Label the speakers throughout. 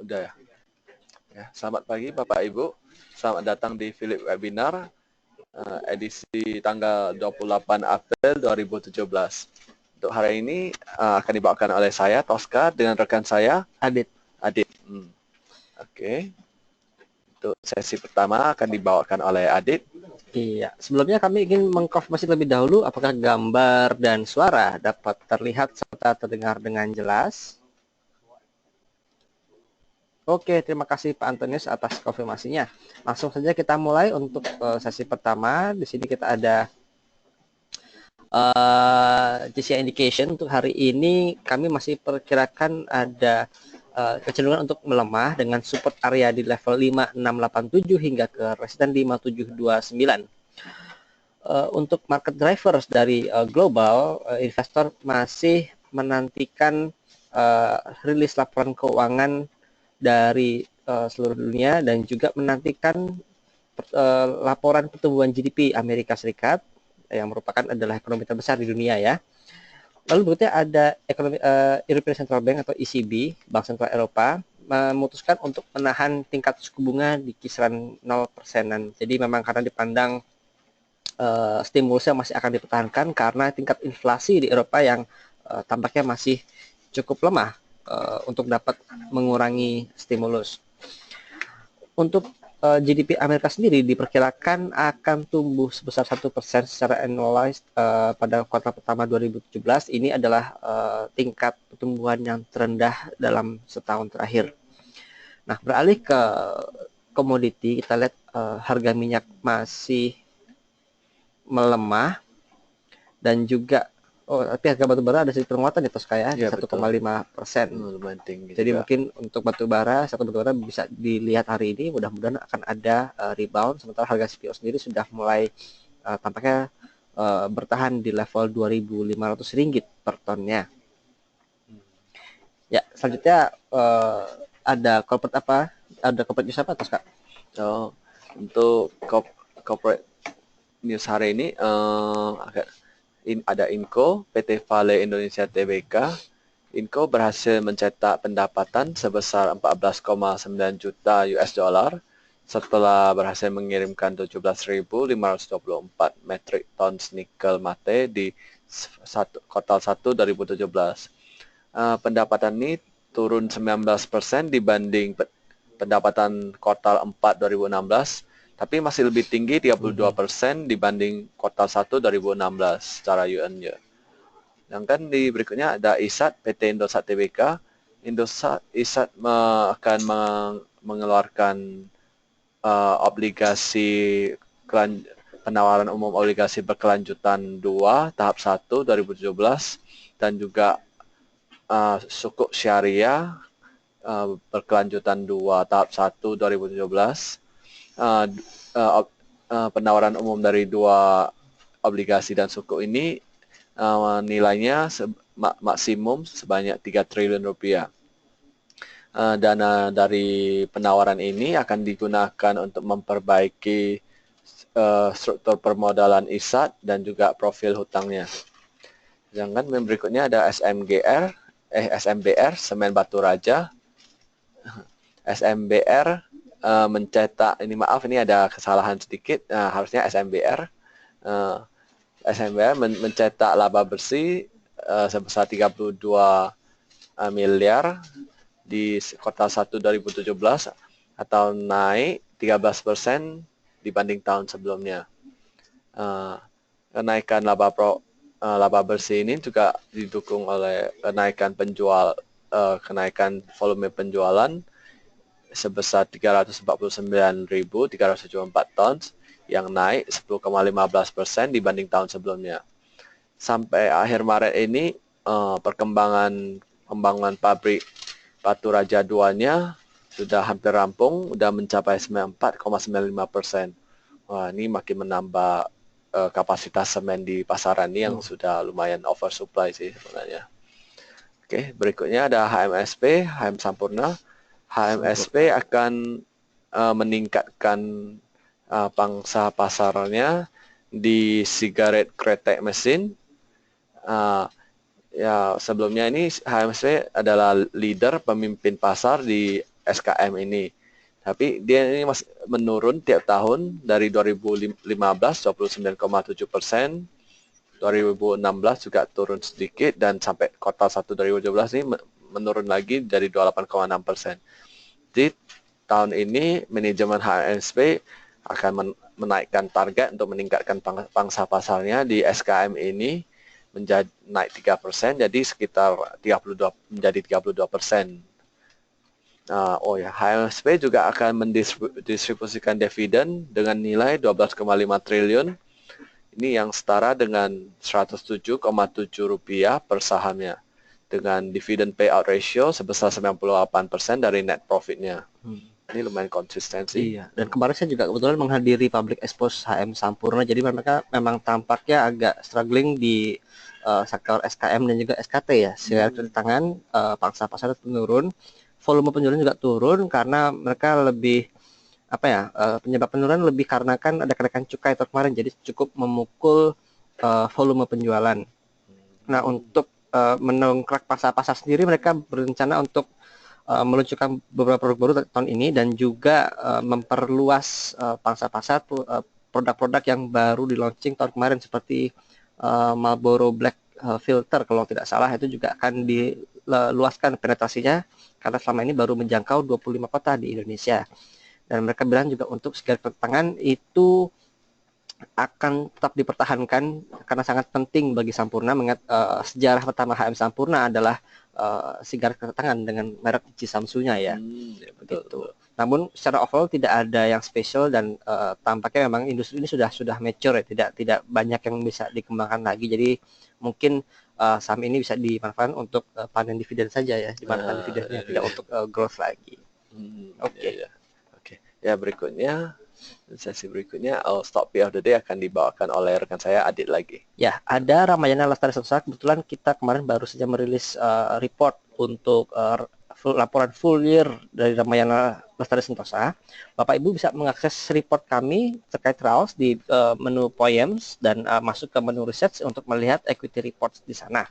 Speaker 1: Udah ya. Ya, selamat pagi Bapak Ibu. Selamat datang di Philip Webinar edisi tanggal 28 April 2017. Untuk hari ini akan dibawakan oleh saya Tosca dengan rekan saya
Speaker 2: Adit.
Speaker 1: Adit. Oke. Untuk sesi pertama akan dibawakan oleh Adit.
Speaker 2: Iya, sebelumnya kami ingin mengkonfirmasi lebih dahulu apakah gambar dan suara dapat terlihat serta terdengar dengan jelas. Oke, terima kasih Pak Antonius atas konfirmasinya. Langsung saja kita mulai untuk sesi pertama. Di sini kita ada GCI indication. Untuk hari ini kami masih perkirakan ada kecenderungan untuk melemah dengan support area di level 5687 hingga ke resisten 5729. Untuk market drivers dari global, investor masih menantikan rilis laporan keuangan dari seluruh dunia dan juga menantikan laporan pertumbuhan GDP Amerika Serikat yang merupakan adalah ekonomi terbesar di dunia ya. Lalu berikutnya ada ekonomi European Central Bank atau ECB, Bank Sentral Eropa, memutuskan untuk menahan tingkat suku bunga di kisaran 0%-an. Jadi memang karena dipandang stimulusnya masih akan dipertahankan karena tingkat inflasi di Eropa yang tampaknya masih cukup lemah untuk dapat mengurangi stimulus. Untuk GDP Amerika sendiri diperkirakan akan tumbuh sebesar 1% secara annualized pada kuartal pertama 2017. Ini adalah tingkat pertumbuhan yang terendah dalam setahun terakhir. Nah, beralih ke komoditi, kita lihat harga minyak masih melemah dan juga tapi harga batu bara ada sedikit penguatan ya Tosca ya, di 1,5%.
Speaker 1: Lumayan tinggi.
Speaker 2: Jadi
Speaker 1: juga.
Speaker 2: mungkin untuk batu bara bisa dilihat hari ini, mudah-mudahan akan ada rebound. Sementara harga CPO sendiri sudah mulai tampaknya bertahan di level Rp2.500 per tonnya. Ya, selanjutnya ada corporate apa? Ada corporate news apa Tosca?
Speaker 1: Untuk corporate news hari ini ada Inco, PT Vale Indonesia Tbk. Inco berhasil mencetak pendapatan sebesar 14,9 juta US dollar setelah berhasil mengirimkan 17.524 metrik ton nikel mate di kuartal 1 2017. Pendapatan ini turun 19% dibanding pendapatan kuartal 4 2016, tapi masih lebih tinggi 32% dibanding kuartal 1 2016 secara year-on-year. Sedangkan di berikutnya ada ISAT, PT Indosat Tbk. ISAT akan mengeluarkan obligasi penawaran umum obligasi berkelanjutan 2 tahap 1 2017 dan juga sukuk syariah berkelanjutan 2 tahap 1 2017. Penawaran umum dari dua obligasi dan sukuk ini nilainya maksimum sebanyak 3 triliun rupiah. Dana dari penawaran ini akan digunakan untuk memperbaiki struktur permodalan ISAT dan juga profil hutangnya. Sedangkan berikutnya ada SMBR, Semen Batu Raja. SMBR mencetak, ini ada kesalahan sedikit, harusnya SMBR mencetak laba bersih sebesar 32 miliar di kuartal 1 2017 atau naik 13% dibanding tahun sebelumnya. Kenaikan laba bersih ini juga didukung oleh kenaikan volume penjualan sebesar 349.374 ton yang naik 10,15% dibanding tahun sebelumnya. Sampai akhir Maret ini pembangunan pabrik Batu Raja 2-nya sudah hampir rampung, sudah mencapai 94,95%. Wah, ini makin menambah kapasitas semen di pasaran ini yang sudah lumayan oversupply sih sebenarnya. Oke, berikutnya ada HMSP, HM Sampurna. HMSP akan meningkatkan pangsa pasarnya di sigaret kretek mesin. Ya, sebelumnya ini HMSP adalah leader pemimpin pasar di SKM ini. Tapi dia ini masih menurun tiap tahun dari 2015 29,7%, 2016 juga turun sedikit dan sampai kuartal 1 2017 ini menurun lagi dari 28,6%. Di tahun ini manajemen HMSP akan menaikkan target untuk meningkatkan pangsa pasarnya di SKM ini menjadi naik 3%, jadi sekitar 32 menjadi 32%. HMSP juga akan mendistribusikan dividen dengan nilai 12,5 triliun. Ini yang setara dengan 107,7 rupiah per sahamnya. Dengan dividen payout ratio sebesar 98% dari net profitnya. Ini lumayan konsisten sih.
Speaker 2: Iya, dan kemarin saya juga kebetulan menghadiri public expose HM Sampurna, jadi mereka memang tampaknya agak struggling di sektor SKM dan juga SKT ya. Secara tangan pangsa pasar menurun, volume penjualan juga turun karena mereka lebih penyebab penurunan lebih karena kan ada kenaikan cukai tahun kemarin, jadi cukup memukul volume penjualan. Nah, untuk mendongkrak pasar sendiri, mereka berencana untuk meluncurkan beberapa produk baru tahun ini dan juga memperluas pangsa pasar produk-produk yang baru di launching tahun kemarin seperti Marlboro Black Filter kalau tidak salah, itu juga akan diluaskan penetrasinya karena selama ini baru menjangkau 25 kota di Indonesia. Dan mereka bilang juga untuk sigaret tangan itu akan tetap dipertahankan karena sangat penting bagi Sampurna. Sejarah pertama HM Sampurna adalah sigaret tangan dengan merek Jisamsunya ya.
Speaker 1: Ya,
Speaker 2: betul. Namun secara overall tidak ada yang spesial dan tampaknya memang industri ini sudah mature ya, tidak banyak yang bisa dikembangkan lagi. Jadi mungkin saham ini bisa dimanfaatkan untuk panen dividen saja ya, dimanfaatkan dividennya, tidak untuk growth lagi. Oke.
Speaker 1: Ya, berikutnya sesi berikutnya stock pick of the day akan dibawakan oleh rekan saya Adit lagi.
Speaker 2: Ya, ada Ramayana Lestari Sentosa. Kebetulan kita kemarin baru saja merilis report untuk laporan full year dari Ramayana Lestari Sentosa. Bapak Ibu bisa mengakses report kami terkait RAOS di menu Poems dan masuk ke menu research untuk melihat equity reports di sana.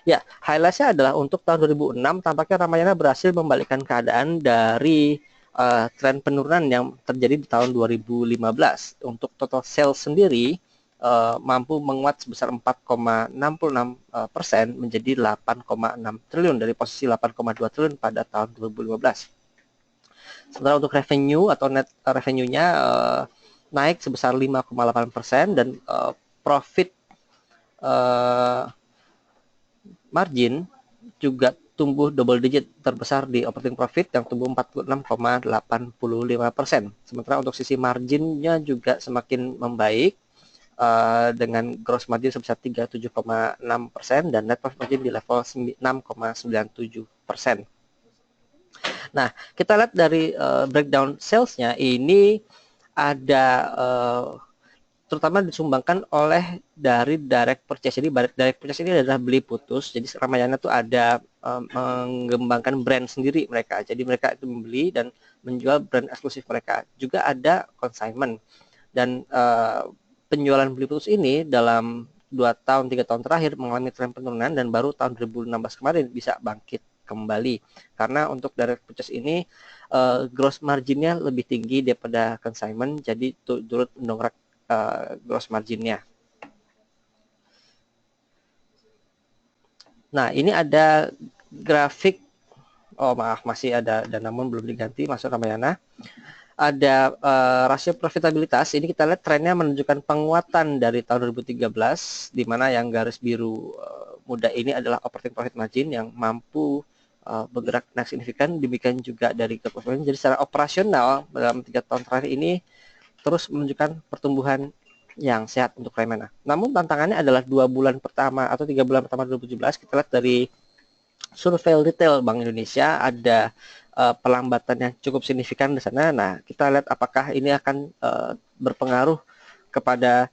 Speaker 2: Ya, highlightnya adalah untuk tahun 2006 tampaknya Ramayana berhasil membalikkan keadaan dari tren penurunan yang terjadi di tahun 2015. Untuk total sales sendiri mampu menguat sebesar 4,66% menjadi 8,6 triliun dari posisi 8,2 triliun pada tahun 2015. Sementara untuk revenue atau net revenue-nya naik sebesar 5,8% dan profit margin juga tumbuh double digit, terbesar di operating profit yang tumbuh 46,85%. Sementara untuk sisi marginnya juga semakin membaik dengan gross margin sebesar 37,6% dan net profit margin di level 6,97%. Nah, kita lihat dari breakdown salesnya ini ada terutama disumbangkan oleh dari direct purchase. Jadi direct purchase ini adalah beli putus. Jadi Ramayana itu ada mengembangkan brand sendiri mereka. Jadi mereka itu membeli dan menjual brand eksklusif mereka. Juga ada consignment. Dan penjualan beli putus ini dalam 3 tahun terakhir mengalami tren penurunan dan baru tahun 2016 kemarin bisa bangkit kembali. Karena untuk direct purchase ini gross marginnya lebih tinggi daripada consignment, jadi turut mendongkrak gross marginnya. Nah, ini ada grafik, masih ada dan namun belum diganti, masuk Ramayana. Ada rasio profitabilitas, ini kita lihat trennya menunjukkan penguatan dari tahun 2013, di mana yang garis biru muda ini adalah operating profit margin yang mampu bergerak naik signifikan, demikian juga dari gross margin. Jadi secara operasional dalam 3 tahun terakhir ini terus menunjukkan pertumbuhan yang sehat untuk Ramayana. Namun tantangannya adalah 2 bulan pertama atau 3 bulan pertama 2017. Kita lihat dari survei retail Bank Indonesia ada pelambatan yang cukup signifikan di sana. Nah, kita lihat apakah ini akan berpengaruh kepada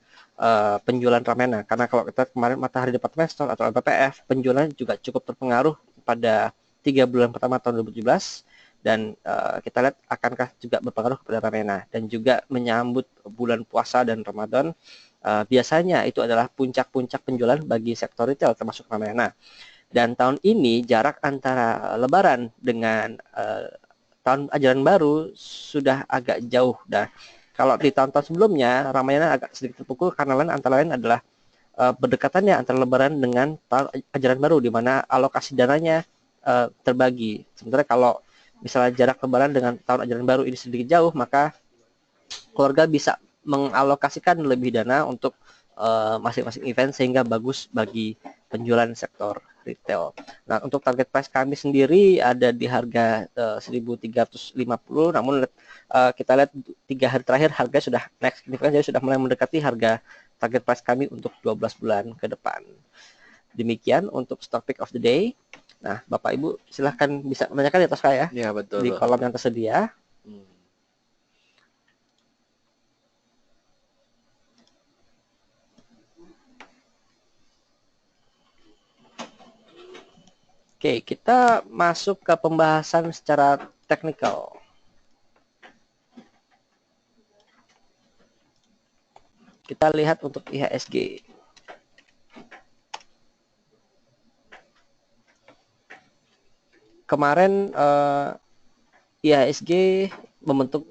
Speaker 2: penjualan Ramayana. Karena kalau kita kemarin Matahari Department Store atau LPPF, penjualan juga cukup terpengaruh pada 3 bulan pertama tahun 2017. Dan kita lihat akankah juga berpengaruh kepada Ramayana. Dan juga menyambut bulan puasa dan Ramadan, biasanya itu adalah puncak-puncak penjualan bagi sektor retail termasuk Ramayana. Dan tahun ini jarak antara Lebaran dengan tahun ajaran baru sudah agak jauh. Dan kalau di tahun-tahun sebelumnya Ramayana agak sedikit terpukul karena antara lain adalah berdekatannya antara Lebaran dengan tahun ajaran baru, di mana alokasi dananya terbagi. Sementara kalau misalnya jarak Lebaran dengan tahun ajaran baru ini sedikit jauh, maka keluarga bisa mengalokasikan lebih dana untuk masing-masing event sehingga bagus bagi penjualan sektor retail. Nah, untuk target price kami sendiri ada di harga 1.350, namun kita lihat 3 hari terakhir harga sudah naik signifikan, jadi sudah mulai mendekati harga target price kami untuk 12 bulan ke depan. Demikian untuk stock pick of the day. Nah, Bapak Ibu silahkan bisa menanyakan di atas saya
Speaker 1: Ya, betul.
Speaker 2: di kolom yang tersedia. Oke, kita masuk ke pembahasan secara teknikal. Kita lihat untuk IHSG. Kemarin IHSG membentuk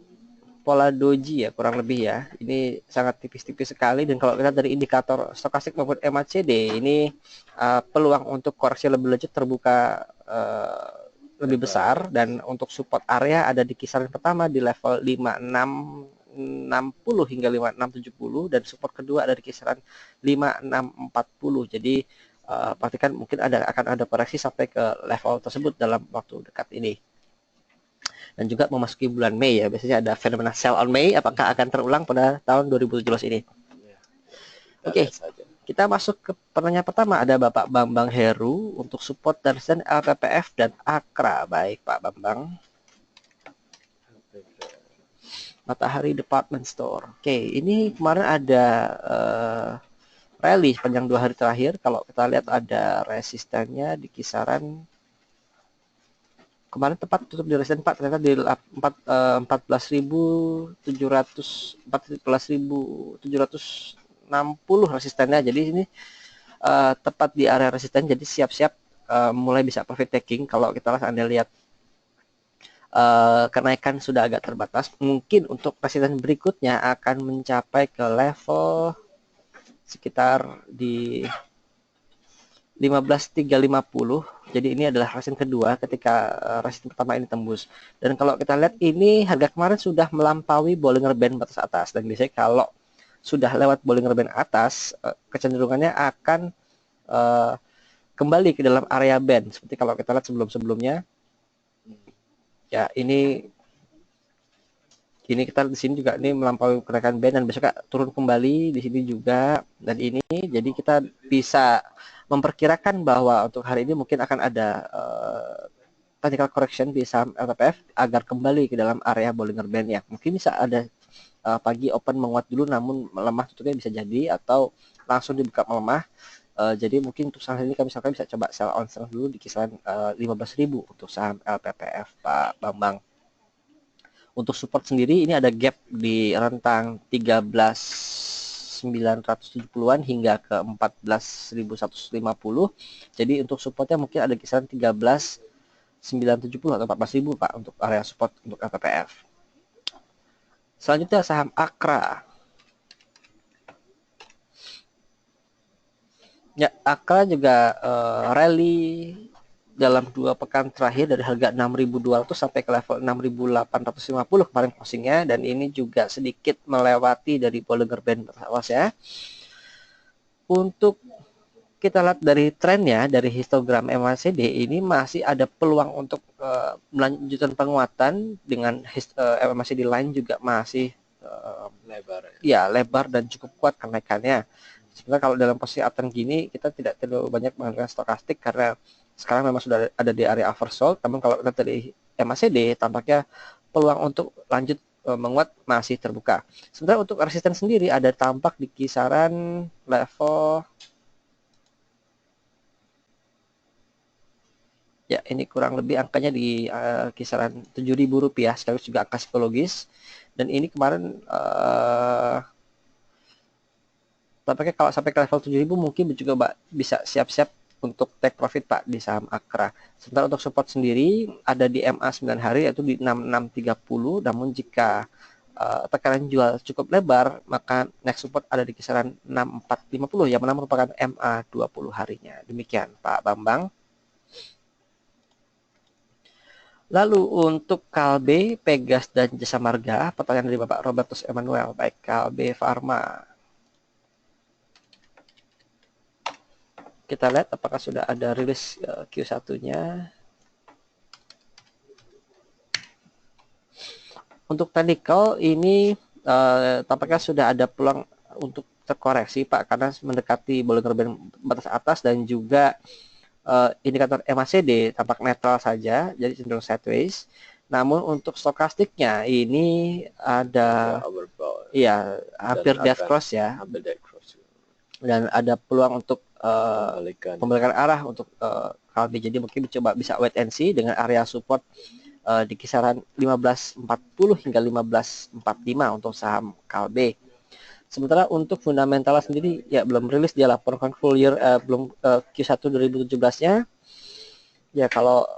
Speaker 2: pola doji ya, kurang lebih ya. Ini sangat tipis-tipis sekali, dan kalau kita dari indikator stokastik maupun MACD ini peluang untuk koreksi lebih lanjut terbuka lebih besar, dan untuk support area ada di kisaran pertama di level 5660 hingga 5670, dan support kedua ada di kisaran 5640. Jadi pastikan mungkin akan ada koreksi sampai ke level tersebut dalam waktu dekat ini. Dan juga memasuki bulan Mei ya, biasanya ada fenomena sell on May, apakah akan terulang pada tahun 2017 ini. Oke, kita masuk ke pertanyaan pertama. Ada Bapak Bambang Heru untuk support dan resisten LPPF dan AKRA. Baik Pak Bambang. Matahari Department Store. Oke, ini kemarin ada rally sepanjang 2 hari terakhir. Kalau kita lihat ada resistennya di kisaran, kemarin tepat tutup di resisten 4, ternyata di 14.760 resistennya. Jadi ini tepat di area resisten, jadi siap-siap mulai bisa profit taking. Kalau kita Anda lihat kenaikan sudah agak terbatas, mungkin untuk resisten berikutnya akan mencapai ke level sekitar di 15.350. Jadi ini adalah resisten kedua ketika resisten pertama ini tembus. Dan kalau kita lihat ini harga kemarin sudah melampaui Bollinger Band batas atas, dan biasanya kalau sudah lewat Bollinger Band atas kecenderungannya akan kembali ke dalam area band seperti kalau kita lihat sebelum-sebelumnya. Ya, ini kita di sini juga ini melampaui kenaikan band, dan besok turun kembali di sini juga, dan ini jadi kita bisa memperkirakan bahwa untuk hari ini mungkin akan ada technical correction di saham LPPF agar kembali ke dalam area Bollinger Band ya. Mungkin bisa ada pagi open menguat dulu namun melemah tutupnya bisa jadi, atau langsung dibuka melemah. Jadi mungkin untuk saham ini kami bisa coba sell on sell dulu di kisaran 15.000 untuk saham LPPF Pak Bambang. Untuk support sendiri ini ada gap di rentang 13.970-an hingga ke 14.150. Jadi untuk supportnya mungkin ada kisaran 13.970 atau 14.000 Pak untuk area support untuk LPPF. Selanjutnya saham AKRA. Ya, AKRA juga rally dalam 2 pekan terakhir dari harga 6.200 sampai ke level 6.850 kemarin closingnya, dan ini juga sedikit melewati dari Bollinger Band atas ya. Untuk kita lihat dari trennya, dari histogram MACD ini masih ada peluang untuk melanjutkan penguatan dengan MACD line juga masih
Speaker 1: lebar
Speaker 2: ya, lebar dan cukup kuat kenaikannya. Sebenarnya kalau dalam posisi uptrend gini kita tidak terlalu banyak menggunakan stokastik karena sekarang memang sudah ada di area oversold. Namun kalau kita dari MACD tampaknya peluang untuk lanjut menguat masih terbuka. Sementara untuk resisten sendiri ada tampak di kisaran level, ya ini kurang lebih angkanya di kisaran Rp7.000, sekaligus juga angka psikologis. Dan ini kemarin tampaknya kalau sampai ke level 7.000 mungkin juga bisa siap-siap untuk take profit Pak di saham Akra. Sementara untuk support sendiri ada di MA 9 hari yaitu di 6630, namun jika tekanan jual cukup lebar maka next support ada di kisaran 6450 yang mana merupakan MA 20 harinya. Demikian Pak Bambang. Lalu untuk Kalbe, Pegas, dan Jasa Marga, pertanyaan dari Bapak Robertus Emmanuel. Baik, Kalbe Farma. Kita lihat apakah sudah ada rilis Q1-nya. Untuk technical ini tampaknya sudah ada peluang untuk terkoreksi Pak, karena mendekati Bollinger Band batas atas dan juga indikator MACD tampak netral saja, jadi cenderung sideways. Namun untuk stokastiknya ini ada iya hampir death cross ya. Dan ada peluang untuk pembalikan arah untuk Kalbe. Jadi mungkin coba bisa wait and see dengan area support di kisaran 1540 hingga 1545 untuk saham Kalbe. Sementara untuk fundamental sendiri ya belum rilis, dia laporan full year belum Q1 2017-nya. Ya kalau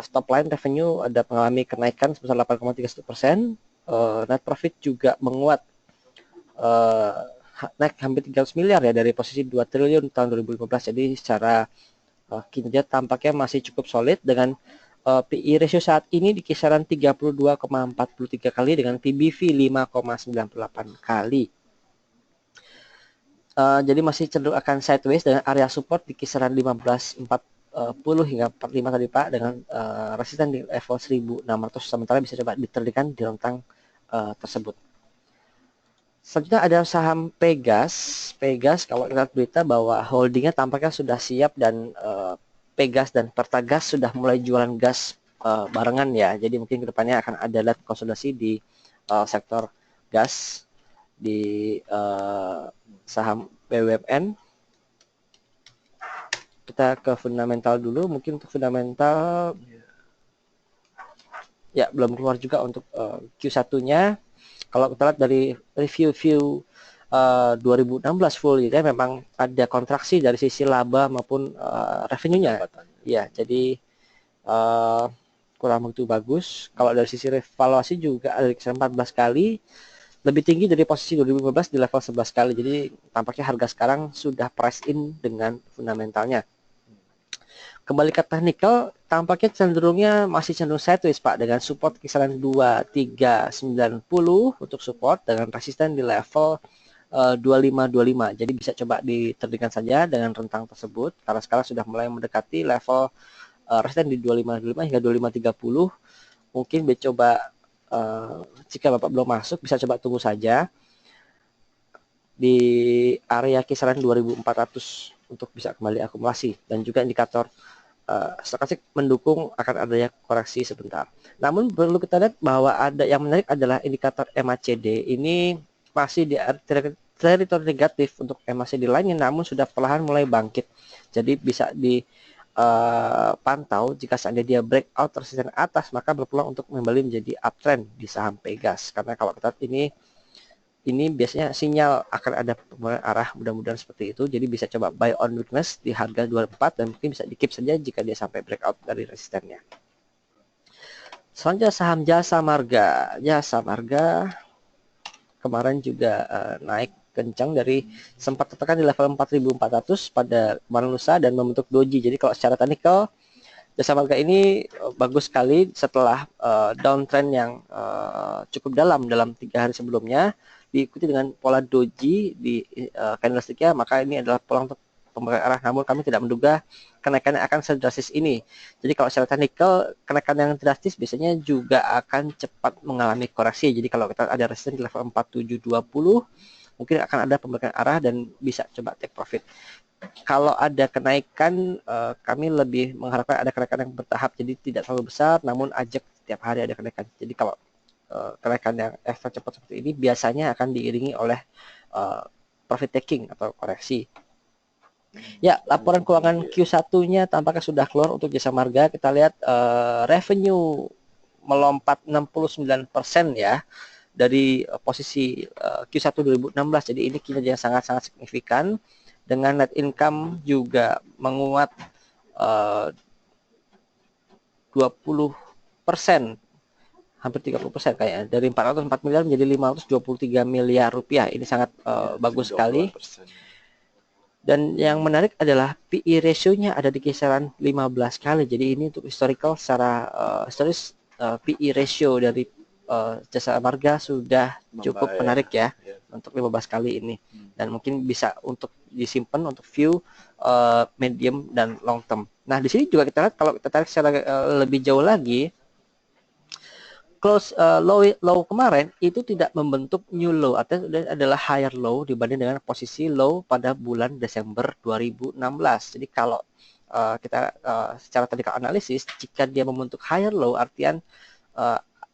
Speaker 2: top line revenue ada mengalami kenaikan sebesar 8,31%, net profit juga menguat naik hampir 300 miliar ya dari posisi 2 triliun tahun 2015. Jadi secara kinerja tampaknya masih cukup solid dengan PI ratio saat ini di kisaran 32,43 kali dengan PBV 5,98 kali. Jadi masih cenderung akan sideways dengan area support di kisaran 1540 hingga 45 tadi Pak, dengan resisten di level 1600, sementara bisa coba diterdikan di rentang tersebut. Selanjutnya ada saham Pegas. Pegas kalau kita lihat berita bahwa holdingnya tampaknya sudah siap dan Pegas dan Pertagas sudah mulai jualan gas barengan ya. Jadi mungkin kedepannya akan ada lihat konsolidasi di sektor gas di saham BUMN. Kita ke fundamental dulu. Mungkin untuk fundamental ya belum keluar juga untuk Q1-nya. Kalau kita lihat dari review 2016 full year memang ada kontraksi dari sisi laba maupun revenue-nya. Ya, jadi kurang begitu bagus. Kalau dari sisi revaluasi juga ada kisaran 14 kali, lebih tinggi dari posisi 2015 di level 11 kali. Jadi tampaknya harga sekarang sudah price in dengan fundamentalnya. Kembali ke technical, tampaknya cenderungnya masih cenderung sideways Pak, dengan support kisaran 2390 untuk support dengan resisten di level 2525. Jadi bisa coba diterdikan saja dengan rentang tersebut karena sekarang sudah mulai mendekati level resisten di 2525 hingga 2530. Mungkin coba jika Bapak belum masuk bisa coba tunggu saja di area kisaran 2400 untuk bisa kembali akumulasi, dan juga indikator stokastik mendukung akan adanya koreksi sebentar. Namun perlu kita lihat bahwa ada yang menarik adalah indikator MACD. Ini masih di teritori negatif untuk MACD lainnya, namun sudah perlahan mulai bangkit. Jadi bisa dipantau jika seandainya dia breakout resisten atas, maka berpeluang untuk kembali menjadi uptrend di saham Pegas. Karena kalau kita lihat ini biasanya sinyal akan ada pembalikan arah, mudah-mudahan seperti itu. Jadi bisa coba buy on weakness di harga 24 dan mungkin bisa di keep saja jika dia sampai breakout dari resistennya. Selanjutnya saham Jasa Marga. Jasa Marga kemarin juga naik kencang dari sempat tertekan di level 4.400 pada kemarin lusa dan membentuk doji. Jadi kalau secara teknikal Jasa Marga ini bagus sekali setelah downtrend yang cukup dalam 3 hari sebelumnya, diikuti dengan pola doji di candlestick-nya, maka ini adalah peluang untuk pembalikan arah. Namun kami tidak menduga kenaikannya akan sedrastis ini. Jadi kalau secara teknikal, kenaikan yang drastis biasanya juga akan cepat mengalami koreksi. Jadi kalau kita ada resisten di level 4720, mungkin akan ada pembalikan arah dan bisa coba take profit. Kalau ada kenaikan, kami lebih mengharapkan ada kenaikan yang bertahap, jadi tidak terlalu besar, namun ajak setiap hari ada kenaikan. Jadi kalau kenaikan yang ekstra cepat seperti ini biasanya akan diiringi oleh profit taking atau koreksi. Ya, laporan keuangan Q1-nya tampaknya sudah keluar untuk Jasa Marga. Kita lihat revenue melompat 69% ya dari posisi Q1 2016. Jadi ini kinerja yang sangat-sangat signifikan. dengan net income juga menguat 20%, hampir 30% kayaknya, dari 404 miliar menjadi 523 miliar rupiah. Ini sangat bagus sekali. Dan yang menarik adalah PE ratio-nya ada di kisaran 15 kali. Jadi ini untuk historical, secara historis PE ratio dari Jasa Marga sudah cukup menarik ya untuk 15 kali ini. Dan mungkin bisa untuk disimpan untuk view medium dan long term. Nah, di sini juga kita lihat, kalau kita tarik secara lebih jauh lagi, close low kemarin itu tidak membentuk new low, atau adalah higher low dibanding dengan posisi low pada bulan Desember 2016. Jadi kalau kita secara technical analisis, jika dia membentuk higher low, artian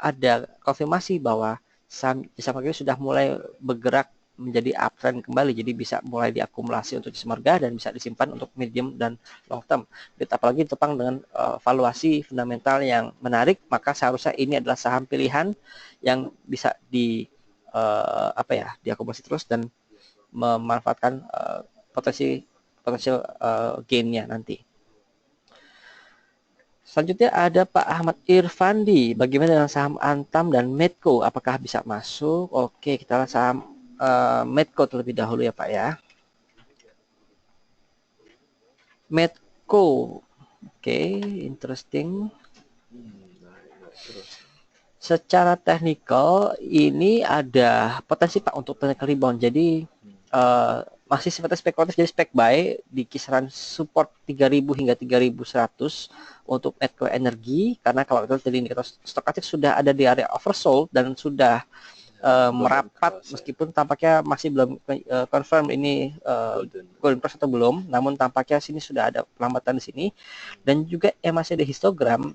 Speaker 2: ada konfirmasi bahwa saham Jasa Marga sudah mulai bergerak menjadi uptrend kembali, jadi bisa mulai diakumulasi untuk Jasa Marga dan bisa disimpan untuk medium dan long term. Apalagi ditopang dengan valuasi fundamental yang menarik, maka seharusnya ini adalah saham pilihan yang bisa diakumulasi terus dan memanfaatkan potensial gain-nya nanti. Selanjutnya ada Pak Ahmad Irfandi. Bagaimana dengan saham Antam dan Medco? Apakah bisa masuk? Oke, kita lihat saham Medco terlebih dahulu ya Pak ya. Medco. Oke, interesting. Secara teknikal ini ada potensi Pak untuk technical rebound. Jadi masih sifatnya spekulatif, jadi spek buy di kisaran support 3000 hingga 3100 untuk Medco Energi, karena kalau itu jadi indikator stokastik sudah ada di area oversold dan sudah merapat, meskipun tampaknya masih belum confirm ini golden cross atau belum, namun tampaknya sini sudah ada pelambatan di sini. Dan juga yang masih ada histogram,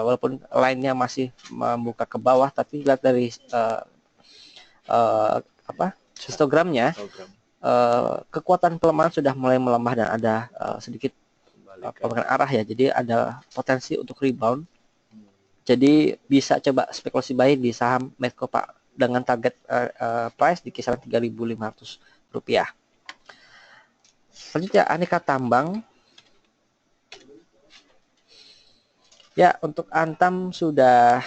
Speaker 2: walaupun line-nya masih membuka ke bawah, tapi lihat dari histogramnya, kekuatan pelemahan sudah mulai melemah dan ada sedikit perubahan arah ya, jadi ada potensi untuk rebound. Jadi bisa coba spekulasi buy di saham Medco Pak, dengan target price di kisaran 3.500 rupiah. Selanjutnya Aneka Tambang. Ya, untuk Antam sudah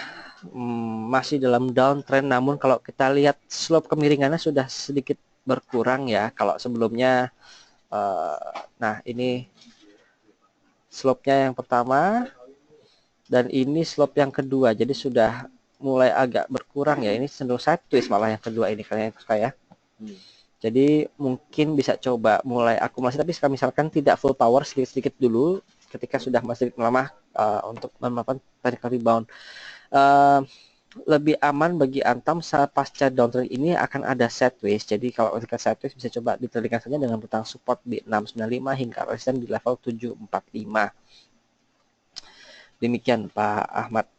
Speaker 2: masih dalam downtrend, namun kalau kita lihat slope kemiringannya sudah sedikit berkurang ya. Kalau sebelumnya nah ini slope-nya yang pertama dan ini slope yang kedua, jadi sudah mulai agak berkurang ya. Ini cenderung sideways malah yang kedua ini kalian saya. Jadi mungkin bisa coba mulai akumulasi, tapi misalkan tidak full power, sedikit-sedikit dulu. Ketika sudah masih melemah untuk memanfaatkan technical rebound. Lebih aman bagi Antam saat pasca downtrend ini akan ada sideways. Jadi kalau ketika sideways bisa coba ditelinkan saja dengan bentang support di 695 hingga resisten di level 745. Demikian Pak Ahmad.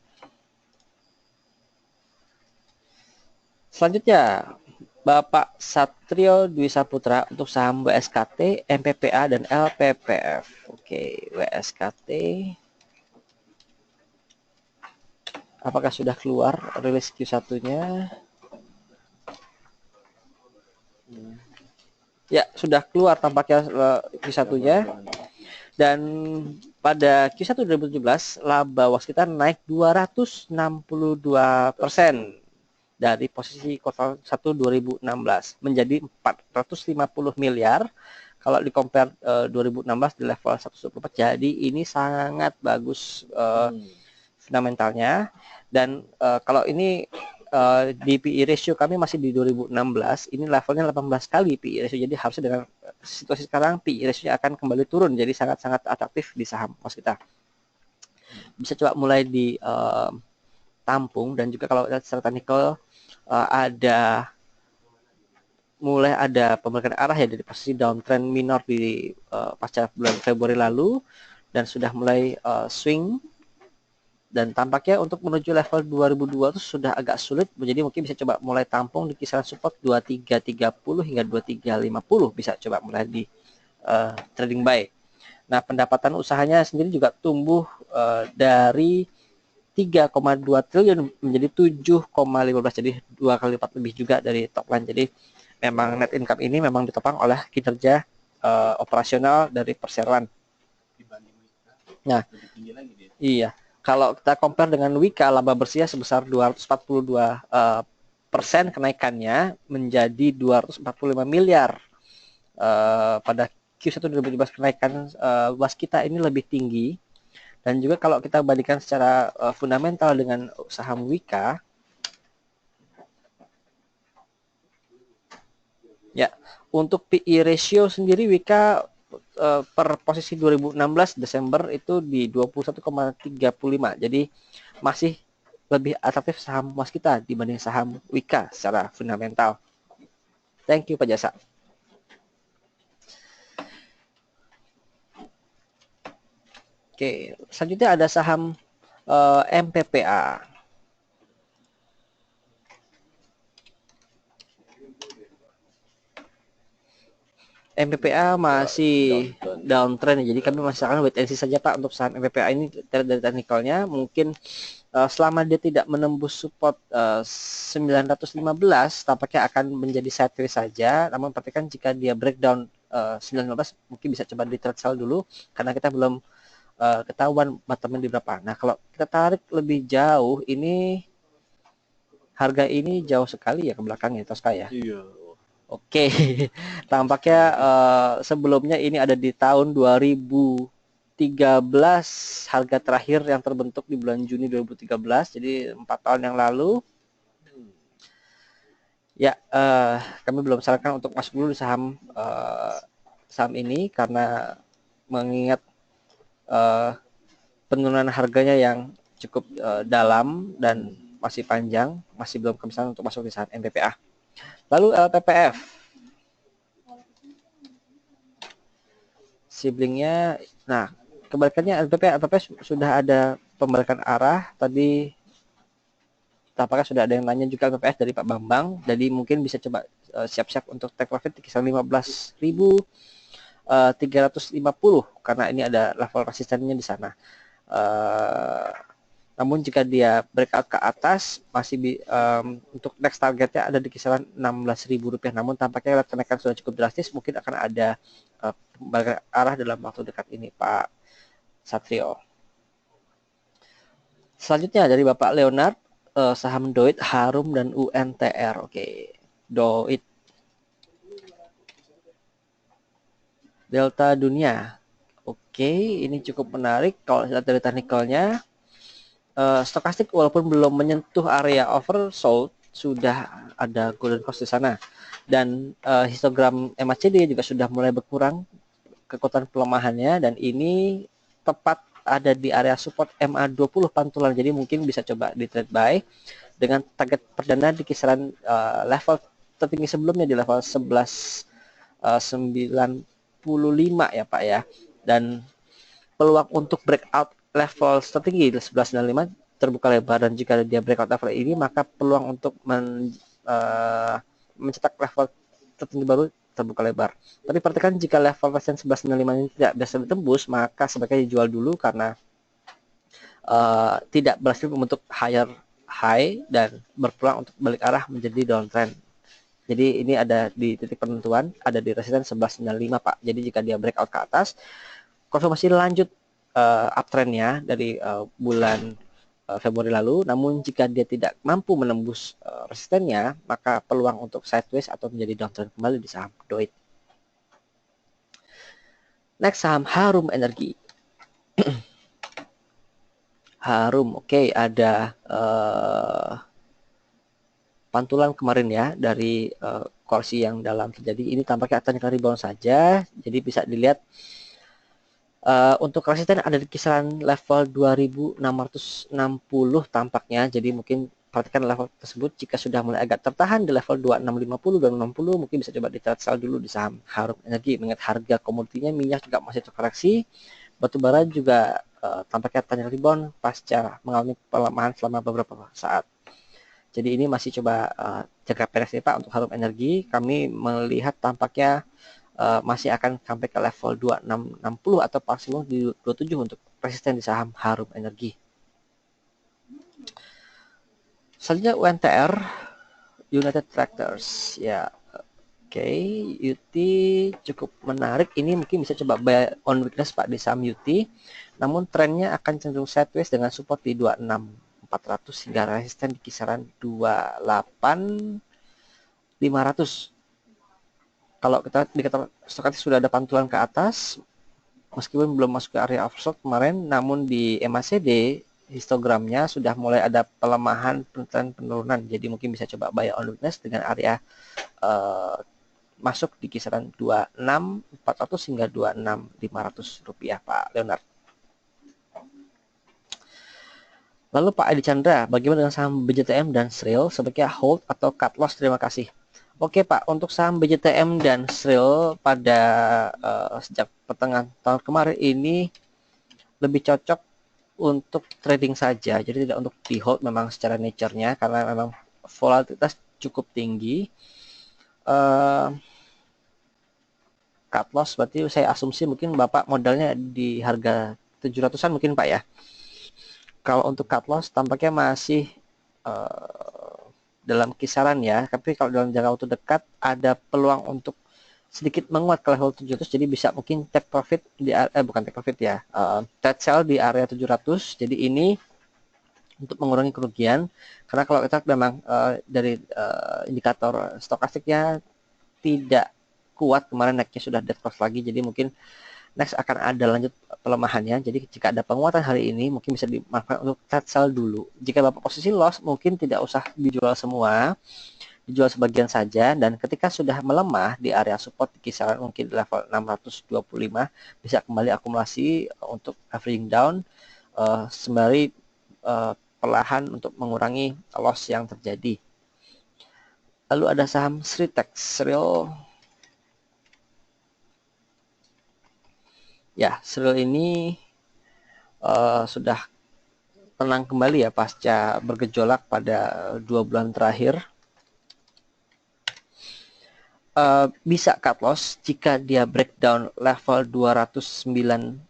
Speaker 2: Selanjutnya Bapak Satrio Dwi Saputra untuk saham WSKT, MPPA dan LPPF. Oke, WSKT. Apakah sudah keluar rilis Q1-nya? Ya, sudah keluar tampaknya Q1-nya. Dan pada Q1 2017 laba waskita naik 262% dari posisi kuartal 1 2016 menjadi 450 miliar. Kalau di compare 2016 di level 124, jadi ini sangat bagus fundamentalnya. Dan kalau ini di PE ratio kami masih di 2016, ini levelnya 18 kali PE ratio, jadi harusnya dengan situasi sekarang PE ratio akan kembali turun, jadi sangat-sangat atraktif di saham waskita. Bisa coba mulai di tampung. Dan juga kalau secara technical mulai ada pembalikan arah ya dari posisi downtrend minor di pasca bulan Februari lalu, dan sudah mulai swing. Dan tampaknya untuk menuju level 2002 itu sudah agak sulit, jadi mungkin bisa coba mulai tampung di kisaran support 2330 hingga 2350, bisa coba mulai di trading buy. Nah, pendapatan usahanya sendiri juga tumbuh dari 3,2 triliun menjadi 7,15, jadi 2 kali lipat lebih juga dari top line. Jadi memang net income ini memang ditopang oleh kinerja operasional dari perseroan. Nah, iya. Kalau kita compare dengan Wika, laba bersihnya sebesar 242% kenaikannya menjadi 245 miliar. Pada Q1 2017 kenaikan waskita ini lebih tinggi. Dan juga kalau kita bandingkan secara fundamental dengan saham Wika, ya, untuk PE ratio sendiri Wika per posisi 2016 Desember itu di 21,35. Jadi masih lebih atraktif saham waskita dibanding saham Wika secara fundamental. Thank you Pak Jasa. Oke, selanjutnya ada saham MPPA. MPPA masih downtrend, jadi kami masih akan wait and see saja Pak untuk saham MPPA ini dari teknikalnya. Mungkin selama dia tidak menembus support 915 tampaknya akan menjadi sideways saja. Namun perhatikan jika dia breakdown 915 mungkin bisa coba di trade sell dulu karena kita belum ketahuan bottomnya di berapa. Nah kalau kita tarik lebih jauh ini harga ini jauh sekali ya ke belakangnya Tosca ya.
Speaker 1: Iya.
Speaker 2: Oke, tampaknya sebelumnya ini ada di tahun 2013 harga terakhir yang terbentuk di bulan Juni 2013, jadi 4 tahun yang lalu. Ya, kami belum sarankan untuk masuk dulu di saham ini karena mengingat penurunan harganya yang cukup dalam dan masih panjang, masih belum kami sarankan untuk masuk di saham MPPA. Lalu LPPF, siblingnya, nah kebalikannya LPPF sudah ada pembalikan arah. Tadi tampaknya sudah ada yang nanya juga LPPF dari Pak Bambang, jadi mungkin bisa coba siap-siap untuk take profit di kisaran 15.350 karena ini ada level resistennya di sana. Namun jika dia breakout ke atas masih untuk next targetnya ada di kisaran Rp16.000. Namun tampaknya kenaikan sudah cukup drastis, mungkin akan ada pembalikan arah dalam waktu dekat ini Pak Satrio. Selanjutnya dari Bapak Leonard, saham Doit, Harum dan UNTR. Oke, Doit, Delta Dunia. Oke, ini cukup menarik kalau lihat dari teknikalnya. Stokastik walaupun belum menyentuh area oversold sudah ada golden cross di sana dan histogram MACD juga sudah mulai berkurang kekuatan pelemahannya dan ini tepat ada di area support MA20 pantulan, jadi mungkin bisa coba di trade buy dengan target perdana di kisaran level tertinggi sebelumnya di level 11.95 ya Pak ya, dan peluang untuk breakout level tertinggi di 11.95 terbuka lebar, dan jika dia breakout level ini maka peluang untuk mencetak level tertinggi baru terbuka lebar. Tapi perhatikan jika level resistance 11.95 ini tidak bisa ditembus maka sebaiknya dijual dulu karena tidak berhasil membentuk higher high dan berpeluang untuk balik arah menjadi downtrend. Jadi ini ada di titik penentuan, ada di resistance 11.95 Pak. Jadi jika dia breakout ke atas, konfirmasi lanjut uptrendnya dari bulan Februari lalu. Namun jika dia tidak mampu menembus resistennya, maka peluang untuk sideways atau menjadi downtrend kembali di saham Doit. Next, saham Harum Energi. Harum, oke, ada pantulan kemarin ya dari koreksi yang dalam terjadi. Ini tampaknya teknikal rebound saja, jadi bisa dilihat untuk resisten ada di kisaran level 2660 tampaknya. Jadi mungkin perhatikan level tersebut, jika sudah mulai agak tertahan di level 2650 dan 60 mungkin bisa coba di trade sell dulu di saham Harum Energi. Mengingat harga komoditinya minyak juga masih terkoreksi, batubara juga tampaknya teknikal rebound pasca mengalami pelemahan selama beberapa saat. Jadi ini masih coba jaga PRS Pak untuk Harum Energi. Kami melihat tampaknya masih akan sampai ke level 2660 atau maksimum di 27 untuk resisten di saham Harum Energi. Selanjutnya UNTR, United Tractors. Ya, Oke, UT cukup menarik. Ini mungkin bisa coba buy on weakness Pak di saham UT. Namun trennya akan cenderung sideways dengan support di 26.400 hingga resisten di kisaran 28.500. Kalau kita indikator stokastik sudah ada pantulan ke atas, meskipun belum masuk ke area oversold kemarin, namun di MACD histogramnya sudah mulai ada pelemahan penurunan. Jadi mungkin bisa coba buy on weakness dengan area masuk di kisaran 26.400 hingga 26.500 rupiah Pak Leonard. Lalu Pak Edi Chandra, bagaimana dengan saham BJTM dan Sril sebaiknya hold atau cut loss? Terima kasih. Oke Pak, untuk saham BJTM dan Sril pada sejak pertengahan tahun kemarin ini lebih cocok untuk trading saja, jadi tidak untuk di hold memang secara nature-nya karena memang volatilitas cukup tinggi. Cut loss berarti saya asumsi mungkin Bapak modalnya di harga 700-an mungkin Pak ya. Kalau untuk cut loss tampaknya masih dalam kisaran ya, tapi kalau dalam jangka waktu dekat ada peluang untuk sedikit menguat ke level 700, jadi bisa mungkin take profit di bukan take profit ya, trade sell di area 700. Jadi ini untuk mengurangi kerugian, karena kalau kita memang dari indikator stokastiknya tidak kuat, kemarin naiknya sudah dead cross lagi, jadi mungkin next akan ada lanjut pelemahannya. Jadi jika ada penguatan hari ini mungkin bisa dimanfaatkan untuk trade sell dulu. Jika Bapak posisi loss mungkin tidak usah dijual semua, dijual sebagian saja, dan ketika sudah melemah di area support di kisaran mungkin level 625 bisa kembali akumulasi untuk averaging down sembari perlahan untuk mengurangi loss yang terjadi. Lalu ada saham Sritex, Sril. Ya, Sril ini sudah tenang kembali ya pasca bergejolak pada 2 bulan terakhir. Bisa cut loss jika dia breakdown level 298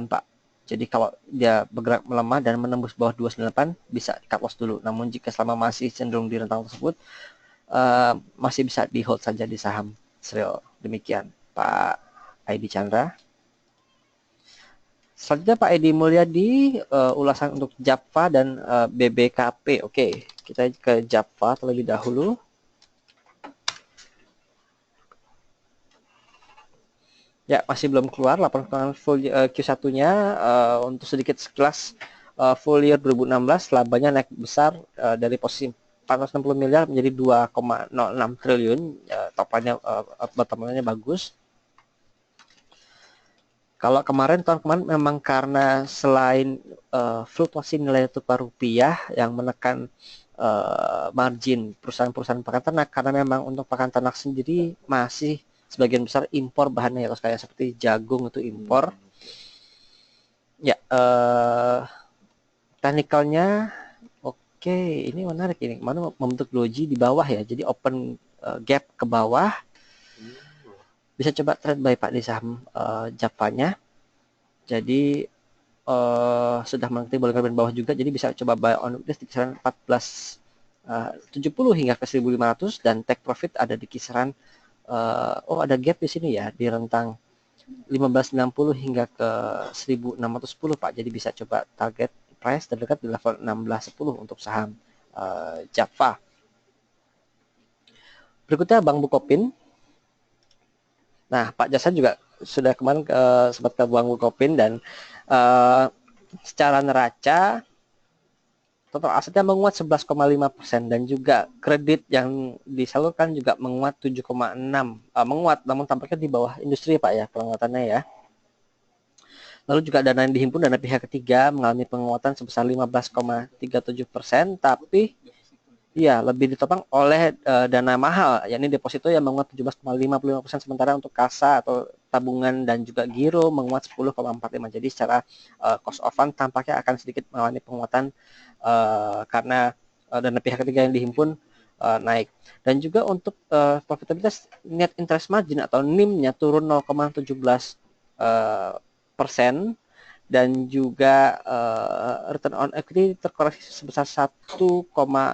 Speaker 2: Pak. Jadi kalau dia bergerak melemah dan menembus bawah 298 bisa cut loss dulu. Namun jika selama masih cenderung di rentang tersebut masih bisa di hold saja di saham Sril. Demikian Pak Aidi Chandra. Selanjutnya Pak Edi Mulyadi, ulasan untuk Japfa dan BBKP. Oke, kita ke Japfa terlebih dahulu. Ya, masih belum keluar laporan keuangan full Q1-nya. Untuk sedikit sekilas, full year 2016 labanya naik besar dari posisi 460 miliar menjadi 2,06 triliun. Topannya, bottom line-nya bagus. Kalau tahun kemarin memang karena selain fluktuasi nilai tukar rupiah yang menekan margin perusahaan-perusahaan pakan ternak, karena memang untuk pakan ternak sendiri masih sebagian besar impor bahannya ya, kayak seperti jagung itu impor. Ya, technicalnya oke, ini menarik ini. Mana membentuk doji di bawah ya, jadi open gap ke bawah. Bisa coba trade buy Pak di saham Japanya. Jadi sudah mengerti boleh ke bawah juga, jadi bisa coba buy on weakness di kisaran 1470 hingga ke 1500 dan take profit ada di kisaran ada gap di sini ya di rentang 1590 hingga ke 1610 Pak. Jadi bisa coba target price terdekat di level 1610 untuk saham Japfa. Berikutnya Bank Bukopin. Nah, Pak Jasa juga sudah kemarin sempat ke Bank Bukopin dan secara neraca total asetnya menguat 11,5% dan juga kredit yang disalurkan juga menguat 7,6, menguat namun tampaknya di bawah industri Pak ya penguatannya ya. Lalu juga dana yang dihimpun dana pihak ketiga mengalami penguatan sebesar 15,37%, tapi ya lebih ditopang oleh dana mahal, yakni deposito yang menguat 17,55%, sementara untuk kasa atau tabungan dan juga giro menguat 10,45. Jadi secara cost of fund tampaknya akan sedikit mengalami penguatan karena dana pihak ketiga yang dihimpun naik. Dan juga untuk profitabilitas net interest margin atau NIM-nya turun 0,17% dan juga return on equity terkoreksi sebesar 1,04%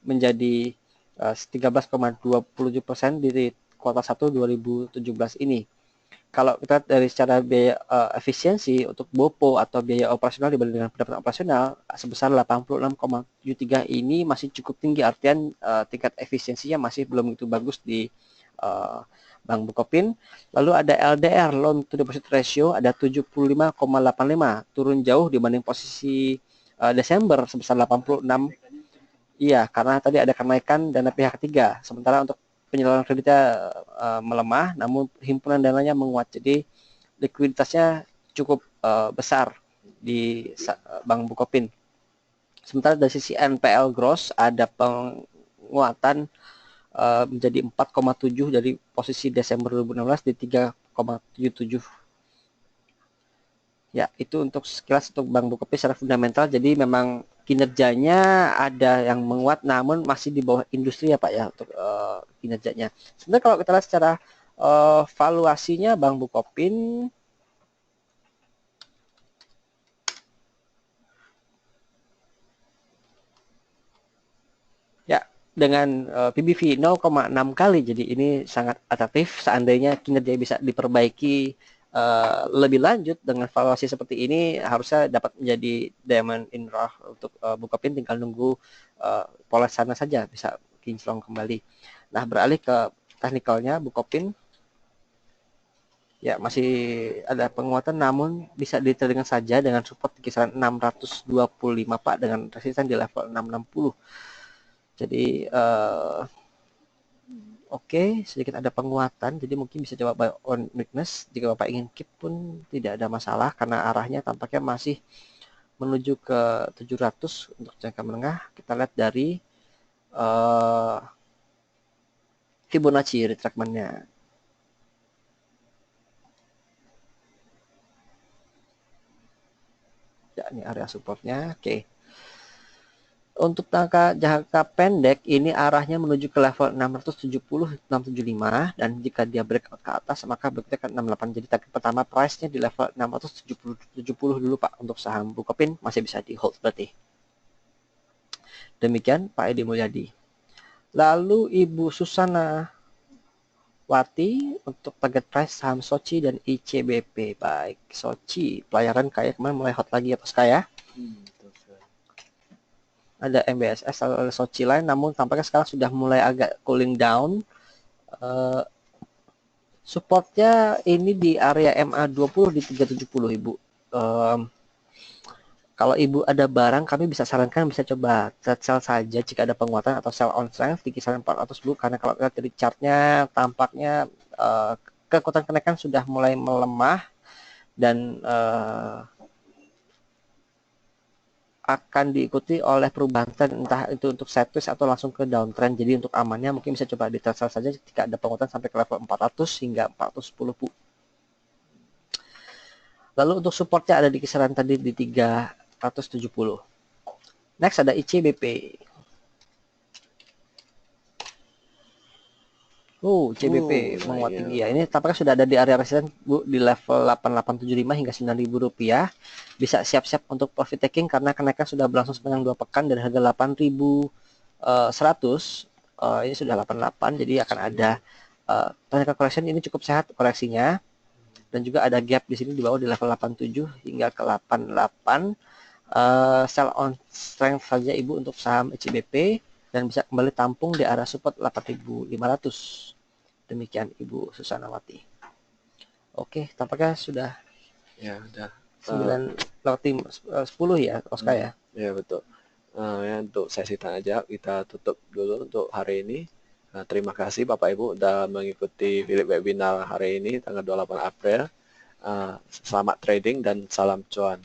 Speaker 2: menjadi 13,27% di kuartal 1 2017 ini. Kalau kita dari secara biaya efisiensi untuk BOPO atau biaya operasional dibanding dengan pendapatan operasional sebesar 86,73 ini masih cukup tinggi, artian tingkat efisiensinya masih belum begitu bagus di Bank Bukopin. Lalu ada LDR, loan to deposit ratio, ada 75,85, turun jauh dibanding posisi Desember sebesar 86. Iya, karena tadi ada kenaikan dana pihak ketiga. Sementara untuk penyaluran kreditnya melemah, namun himpunan dananya menguat. Jadi likuiditasnya cukup besar di Bank Bukopin. Sementara dari sisi NPL gross ada penguatan menjadi 4,7 dari posisi Desember 2016 di 3,77. Ya, itu untuk sekilas untuk Bank Bukopin secara fundamental. Jadi memang kinerjanya ada yang menguat, namun masih di bawah industri ya Pak ya untuk kinerjanya. Sebenarnya kalau kita lihat secara valuasinya Bank Bukopin ya dengan PBV 0,6 kali, jadi ini sangat atraktif. Seandainya kinerja bisa diperbaiki lebih lanjut dengan valuasi seperti ini, harusnya dapat menjadi diamond in rough untuk Bukopin. Tinggal nunggu pola sana saja bisa kinclong kembali. Nah, beralih ke teknikalnya Bukopin, ya masih ada penguatan, namun bisa diterima saja dengan support di kisaran 625 Pak, dengan resisten di level 660. Jadi oke, sedikit ada penguatan, jadi mungkin bisa coba buy on weakness. Jika Bapak ingin keep pun tidak ada masalah, karena arahnya tampaknya masih menuju ke 700 untuk jangka menengah. Kita lihat dari Fibonacci retracement-nya. Ya, ini area supportnya. Oke. Untuk jangka pendek ini arahnya menuju ke level 670-675, dan jika dia breakout ke atas maka berarti ke 68. Jadi target pertama price-nya di level 670 dulu Pak untuk saham Bukopin, masih bisa di hold berarti. Demikian Pak Edi Mulyadi. Lalu Ibu Susana Wati untuk target price saham Soci dan ICBP. Baik, Soci pelayaran kayak kemarin mulai hot lagi ya Pak ya. Ada MBSS, ada Soci lain, namun tampaknya sekarang sudah mulai agak cooling down. Supportnya ini di area MA20 di 370 Ibu. Kalau Ibu ada barang, kami bisa sarankan bisa coba sell saja jika ada penguatan, atau sell on strength di kisaran 400 dulu, karena kalau lihat dari chartnya tampaknya kekuatan kenaikan sudah mulai melemah, dan akan diikuti oleh perubahan tren, entah itu untuk sideways atau langsung ke downtrend. Jadi untuk amannya mungkin bisa coba di sell saja jika ada penguatan sampai ke level 400 hingga 410 Bu. Lalu untuk supportnya ada di kisaran tadi di 370. Next ada ICBP. CBP menguat tinggi ya. Ini tampaknya sudah ada di area resisten Bu, di level 8875 hingga 9.000 rupiah. Bisa siap-siap untuk profit taking karena kenaikan sudah berlangsung sepanjang 2 pekan dari harga 8.100. Ini sudah 88, jadi akan ada technical correction. Ini cukup sehat koreksinya, dan juga ada gap di sini di bawah di level 87 hingga ke 88. Sell on strength saja Ibu untuk saham ICBP, dan bisa kembali tampung di area support 8.500. Demikian Ibu Susanawati. Oke, tampaknya sudah
Speaker 1: ya udah
Speaker 2: 9:10 ya Oscar ya.
Speaker 1: Ya betul. Ya, untuk sesi tanya jawab kita tutup dulu untuk hari ini. Terima kasih Bapak Ibu sudah mengikuti webinar hari ini tanggal 28 April. Selamat trading dan salam cuan.